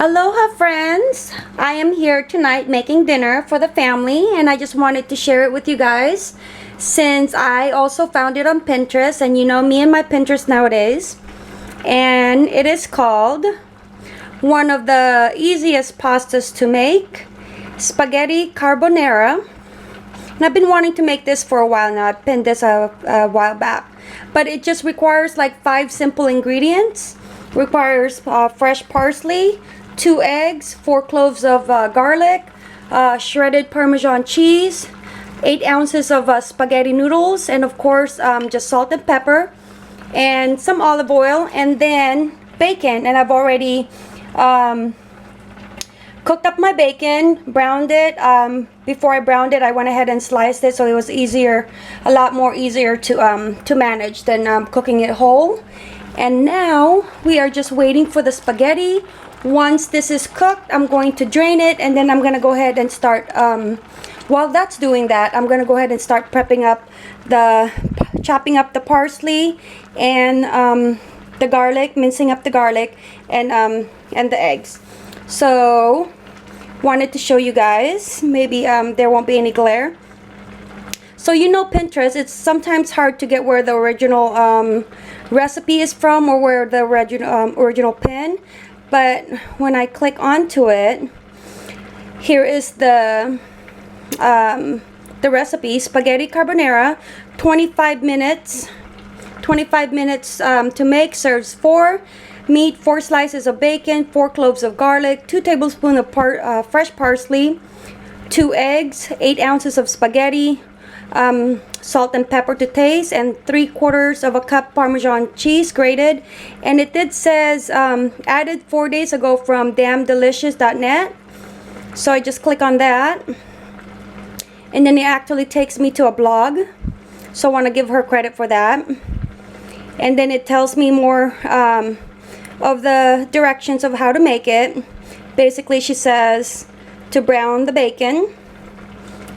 Aloha friends! I am here tonight making dinner for the family, and I just wanted to share it with you guys since I also found it on Pinterest, and you know me and my Pinterest nowadays. And it is called one of the easiest pastas to make, spaghetti carbonara. And I've been wanting to make this for a while now. I pinned this a while back, but it just requires like 5 simple ingredients. Requires fresh parsley, 2 eggs, 4 cloves of garlic, shredded Parmesan cheese, 8 ounces of spaghetti noodles, and of course just salt and pepper, and some olive oil, and then bacon. And I've already cooked up my bacon, browned it. Before I browned it, I went ahead and sliced it, so it was easier, a lot more easier to manage than cooking it whole. And now we are just waiting for the spaghetti. Once this is cooked, I'm going to drain it, and then I'm going to go ahead and start, while that's doing that, I'm going to go ahead and start chopping up the parsley and the garlic, mincing up the garlic, and the eggs. So, wanted to show you guys, maybe there won't be any glare. So you know Pinterest, it's sometimes hard to get where the original recipe is from, or where the original pin. But when I click onto it, here is the recipe: spaghetti carbonara, 25 minutes to make. Serves 4 meat, 4 slices of bacon, 4 cloves of garlic, 2 tablespoons of fresh parsley, 2 eggs, 8 ounces of spaghetti, salt and pepper to taste, and 3/4 of a cup Parmesan cheese grated. And it did says added 4 days ago from damndelicious.net. So I just click on that, and then it actually takes me to a blog, so I want to give her credit for that. And then it tells me more of the directions of how to make it. Basically, she says to brown the bacon,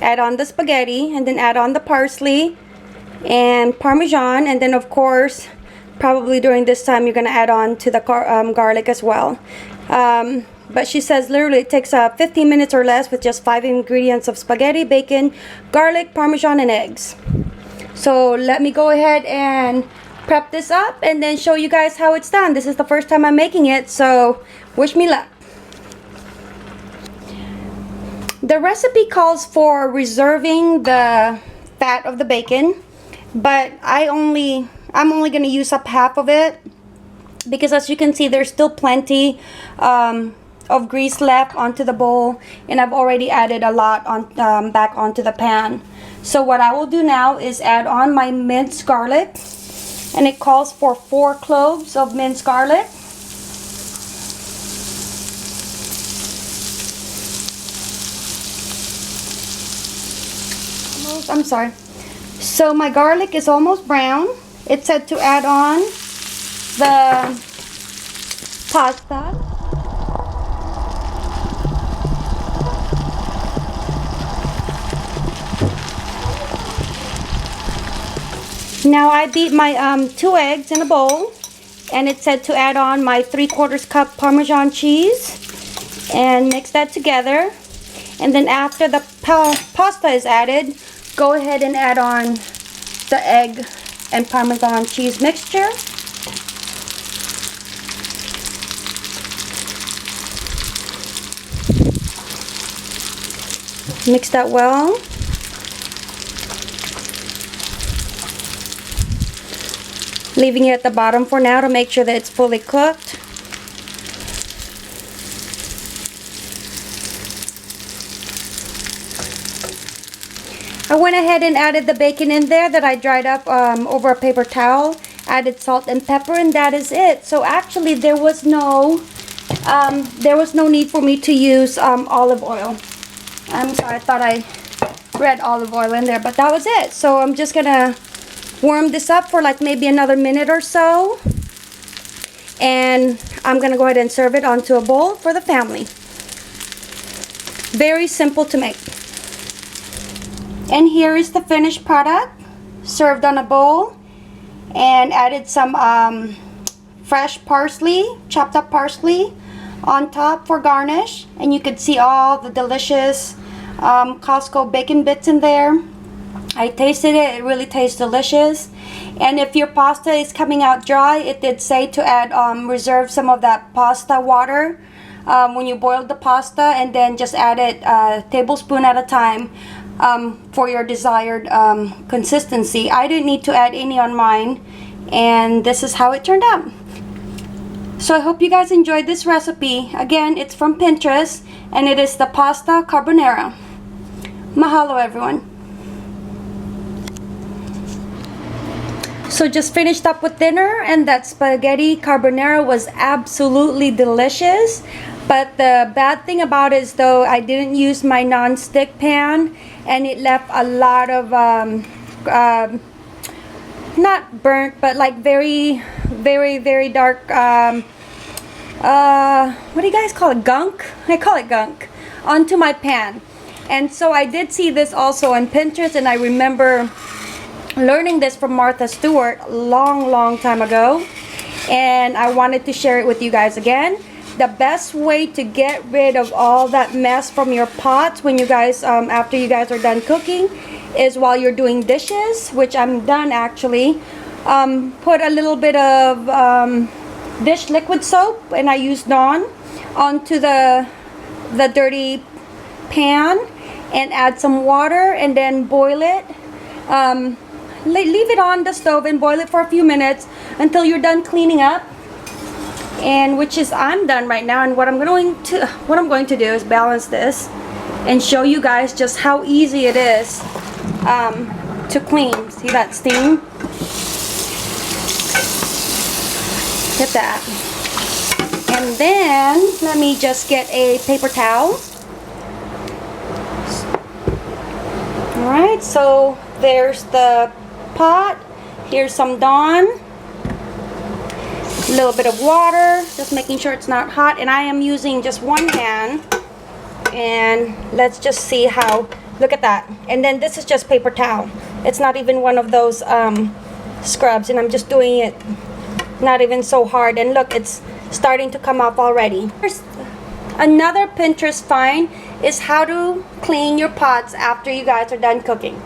add on the spaghetti, and then add on the parsley and Parmesan, and then of course probably during this time you're gonna add on to the garlic as well. But she says literally it takes 15 minutes or less with just 5 ingredients of spaghetti, bacon, garlic, Parmesan, and eggs. So let me go ahead and prep this up and then show you guys how it's done. This is the first time I'm making it, so wish me luck. The recipe calls for reserving the fat of the bacon, but I'm only going to use up half of it, because as you can see there's still plenty of grease left onto the bowl, and I've already added a lot on back onto the pan. So what I will do now is add on my minced garlic, and it calls for 4 cloves of minced garlic. I'm sorry. So my garlic is almost brown. It said to add on the pasta. Now I beat my 2 eggs in a bowl, and it said to add on my 3/4 cup Parmesan cheese and mix that together. And then after the pasta is added, go ahead and add on the egg and Parmesan cheese mixture. Mix that well. Leaving it at the bottom for now to make sure that it's fully cooked. I went ahead and added the bacon in there that I dried up over a paper towel, added salt and pepper, and that is it. So actually there was no need for me to use olive oil. I'm sorry, I thought I read olive oil in there, but that was it. So I'm just gonna warm this up for like maybe another minute or so, and I'm gonna go ahead and serve it onto a bowl for the family. Very simple to make. And here is the finished product, served on a bowl, and added some fresh parsley, chopped up parsley, on top for garnish, and you could see all the delicious Costco bacon bits in there. I tasted it, it really tastes delicious. And if your pasta is coming out dry, it did say to add reserve some of that pasta water when you boil the pasta, and then just add it a tablespoon at a time for your desired consistency. I didn't need to add any on mine, and this is how it turned out. So I hope you guys enjoyed this recipe. Again, it's from Pinterest, and it is the pasta carbonara. Mahalo, everyone. So just finished up with dinner, and that spaghetti carbonara was absolutely delicious. But the bad thing about it is, though, I didn't use my non-stick pan, and it left a lot of not burnt, but like very dark what do you guys call it, gunk? I call it gunk onto my pan. And so I did see this also on Pinterest, and I remember learning this from Martha Stewart a long time ago, and I wanted to share it with you guys again. The best way to get rid of all that mess from your pots when you guys after you guys are done cooking is while you're doing dishes, which I'm done actually. Put a little bit of dish liquid soap, and I used Dawn, onto the dirty pan, and add some water, and then boil it. Leave it on the stove and boil it for a few minutes until you're done cleaning up. And which is, I'm done right now, and what I'm going to do is balance this and show you guys just how easy it is to clean. See that steam? Get that. And then let me just get a paper towel. Alright, so there's the pot. Here's some Dawn. A little bit of water, just making sure it's not hot, and I am using just one hand. And let's just see how, look at that. And then this is just paper towel. It's not even one of those scrubs, and I'm just doing it not even so hard, and look, it's starting to come up already. Here's another Pinterest find, is how to clean your pots after you guys are done cooking.